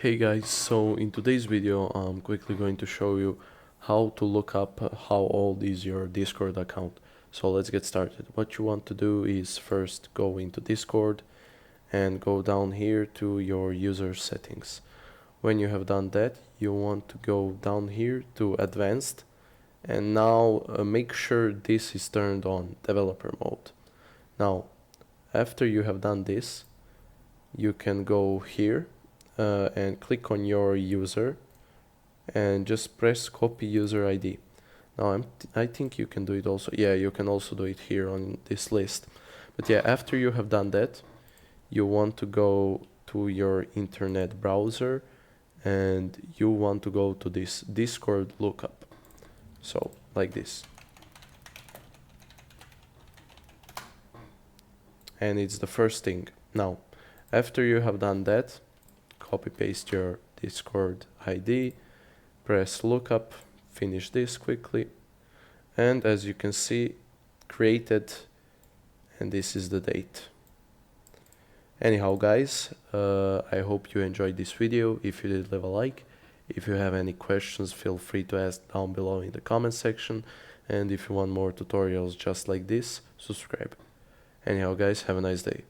Hey guys, so in today's video I'm quickly going to show you how to look up how old is your Discord account. So let's get started. What you want to do is first go into Discord and go down here to your user settings. When you have done that, you want to go down here to advanced, and now make sure this is turned on, developer mode. Now after you have done this, you can go here and click on your user and just press copy user ID. Now I think you can do it also. Yeah, you can also do it here on this list. But yeah, after you have done that, you want to go to your internet browser and you want to go to this Discord lookup. So like this. And it's the first thing. Now, after you have done that, copy paste your Discord ID, press lookup, finish this quickly, and as you can see, created, and this is the date. Anyhow guys, I hope you enjoyed this video. If you did, leave a like. If you have any questions, feel free to ask down below in the comment section, and if you want more tutorials just like this, subscribe. Anyhow guys, have a nice day.